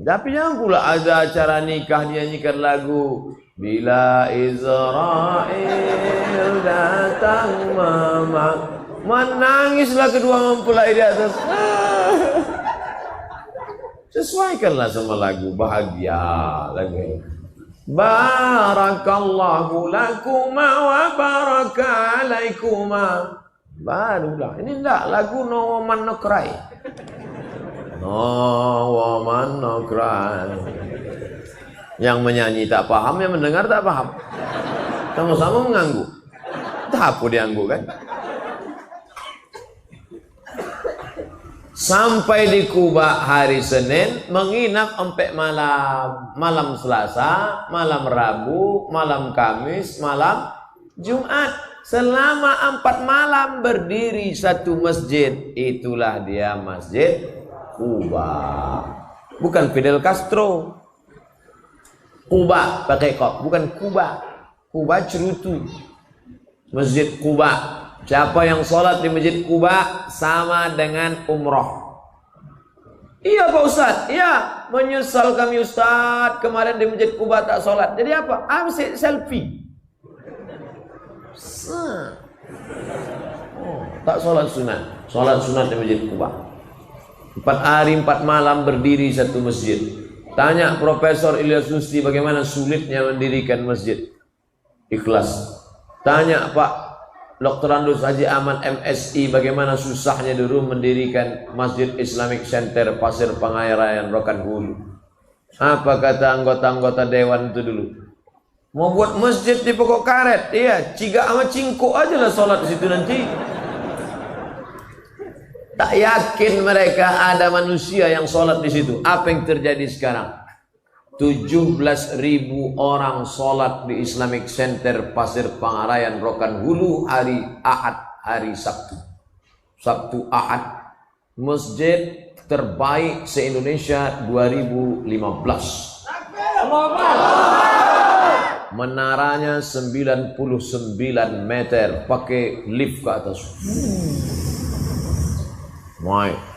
A: tapi jangan pula ada acara nikah dinyanyikan lagu Bila Israel datang mama. Menangislah kedua mempelai di atas. Sesuaikanlah sama lagu bahagia, lagu ini. Barakallahu lakuma wa baraka alaikuma. Barulah. Ini enggak lagu No Woman No Cry. No Woman No Cry. Yang menyanyi tak paham, yang mendengar tak paham. Sama-sama mengangguk. Tak apa diangguk kan? Sampai di Kuba hari Senin, menginap sampai malam Selasa, malam Rabu, malam Kamis, malam Jumat. Selama 4 malam berdiri satu masjid. Itulah dia Masjid Kuba. Bukan Fidel Castro. Kuba pakai kop, bukan Kuba. Kuba cerutu. Masjid Kuba. Siapa yang sholat di Masjid Kuba sama dengan umroh. Iya Pak Ustadz, iya, menyesal kami Ustadz, kemarin di Masjid Kuba tak sholat. Jadi apa? Ambil selfie. Tak sholat sunat. Sholat sunat di Masjid Kuba. 4 hari 4 malam berdiri satu masjid. Tanya Profesor Ilyas Nusti bagaimana sulitnya mendirikan masjid. Ikhlas. Tanya Pak Dr. Andus Haji Ahmad MSI bagaimana susahnya dulu mendirikan Masjid Islamic Center Pasir Pengairan Rokan Hulu. Apa kata anggota-anggota dewan itu dulu? Mau buat masjid di pokok karet, iya, ciga sama cingkuk aja lah sholat di situ nanti. Tak yakin mereka ada manusia yang sholat di situ. Apa yang terjadi sekarang? 17.000 orang sholat di Islamic Center Pasir Pengarayan Rokan Hulu hari Ahad, hari Sabtu. Sabtu Ahad. Masjid terbaik se-Indonesia 2015. Menaranya 99 meter, pakai lift ke atas.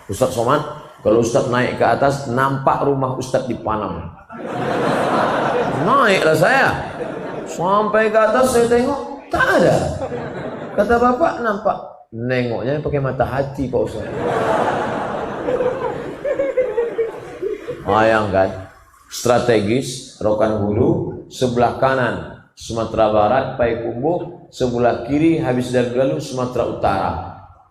A: Ustadz Somad, kalau Ustadz naik ke atas, nampak rumah Ustadz di Panam. Naiklah saya sampai ke atas, saya tengok tak ada. Kata bapak, nampak. Nengoknya pakai mata hati Pak Ustaz. Bayangkan, strategis Rokan Hulu, sebelah kanan Sumatera Barat Payakumbuh, sebelah kiri Habis Dargaluh Sumatera Utara,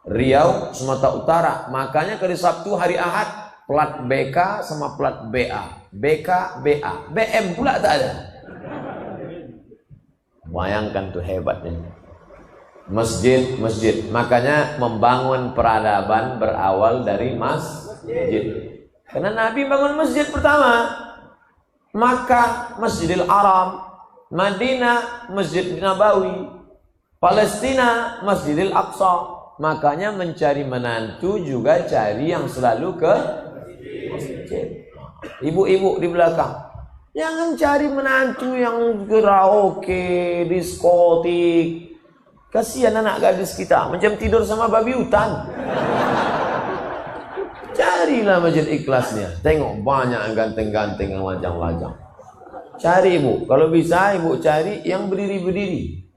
A: Riau Sumatera Utara. Makanya kali Sabtu hari Ahad plat BK sama plat BA, BK BA, BM pula tak ada. Bayangkan tuh hebatnya. Masjid. Makanya membangun peradaban berawal dari masjid. Karena Nabi bangun masjid pertama. Makkah, Masjidil Haram. Madinah, Masjid Nabawi. Palestina, Masjidil Aqsa. Makanya mencari menantu juga cari yang selalu ke masjid. Ibu-ibu di belakang, jangan cari menantu yang karaoke, diskotik. Kasihan anak gadis kita, macam tidur sama babi hutan. Carilah masjid ikhlasnya. Tengok banyak yang ganteng-ganteng, yang lajang-lajang. Cari ibu, kalau bisa ibu cari yang berdiri-berdiri.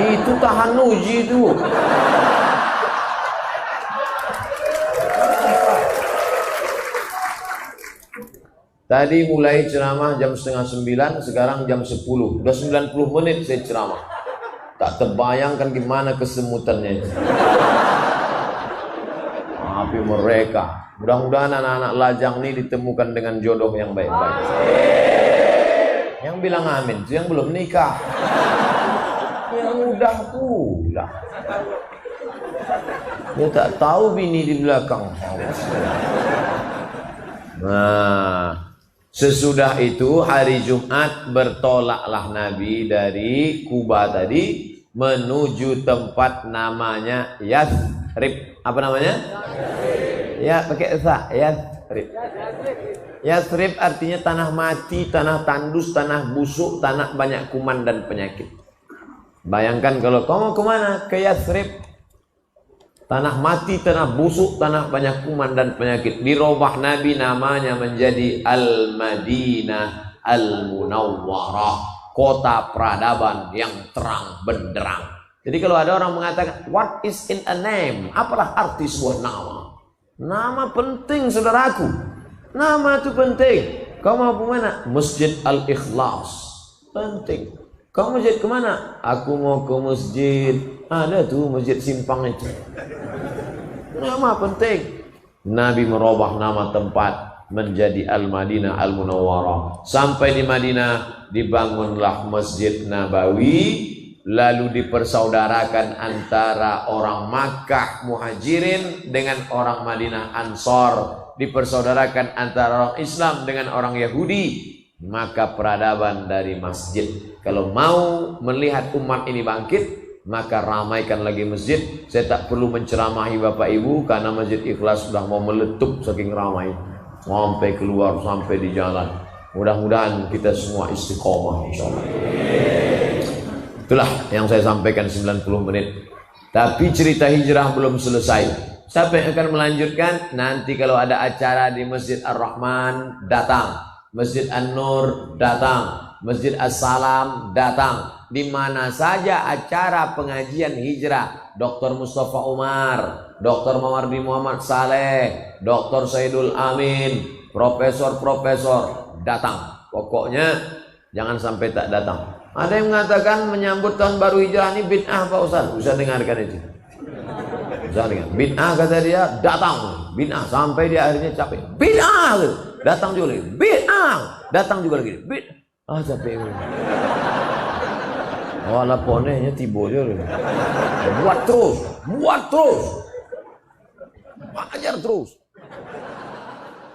A: Itu tahan uji itu. Tadi mulai ceramah jam 8:30, sekarang jam 10. Udah 90 menit saya ceramah. Tak terbayangkan gimana kesemutannya itu. Tapi mereka, mudah-mudahan anak-anak lajang ini ditemukan dengan jodoh yang baik-baik. Yang bilang amin, itu yang belum nikah. Yang udah pula. Dia tak tahu bini di belakang. Nah, sesudah itu hari Jumat bertolaklah Nabi dari Kuba tadi menuju tempat namanya Yathrib. Apa namanya? Ya, pakai sa, Yathrib. Yathrib artinya tanah mati, tanah tandus, tanah busuk, tanah banyak kuman dan penyakit. Bayangkan kalau kamu kemana? Ke Yathrib. Tanah mati, tanah busuk, tanah banyak kuman dan penyakit. Dirubah Nabi namanya menjadi Al-Madinah Al-Munawwarah, kota peradaban yang terang benderang. Jadi kalau ada orang mengatakan, what is in a name? Apalah arti sebuah nama? Nama penting, saudaraku. Nama itu penting. Kau mau ke mana? Masjid Al-Ikhlas. Penting. Kau masjid kemana? Aku mau ke masjid. Ada tuh masjid simpang itu. Nama penting. Nabi merubah nama tempat menjadi Al-Madinah Al-Munawwarah. Sampai di Madinah dibangunlah Masjid Nabawi. Lalu dipersaudarakan antara orang Makkah Muhajirin dengan orang Madinah Ansor. Dipersaudarakan antara orang Islam dengan orang Yahudi. Maka peradaban dari masjid. Kalau mau melihat umat ini bangkit, maka ramaikan lagi masjid. Saya tak perlu menceramahi Bapak Ibu karena Masjid Ikhlas sudah mau meletup saking ramai. Sampai keluar, sampai di jalan. Mudah-mudahan kita semua istiqomah insyaallah. Itulah yang saya sampaikan 90 menit. Tapi cerita hijrah belum selesai. Siapa yang akan melanjutkan? Nanti kalau ada acara di Masjid Ar-Rahman, datang. Masjid An-Nur, datang. Masjid As-Salam, datang. Di mana saja acara pengajian hijrah, Dr. Mustafa Umar, Dr. Mawardi Muhammad Saleh, Dr. Saidul Amin, profesor-profesor, datang. Pokoknya jangan sampai tak datang. Ada yang mengatakan menyambut tahun baru hijrah ini bid'ah Pak Ustaz. Bisa dengarkan itu. Bisa dengar. Bid'ah kata dia, datang. Bid'ah sampai dia akhirnya capek. Bid'ah. Datang juga lagi. Bid'ah. Datang juga lagi. Bid'ah. Ah capek. Oh laponnya tiba je. Buat terus. Buat terus. Ajar terus.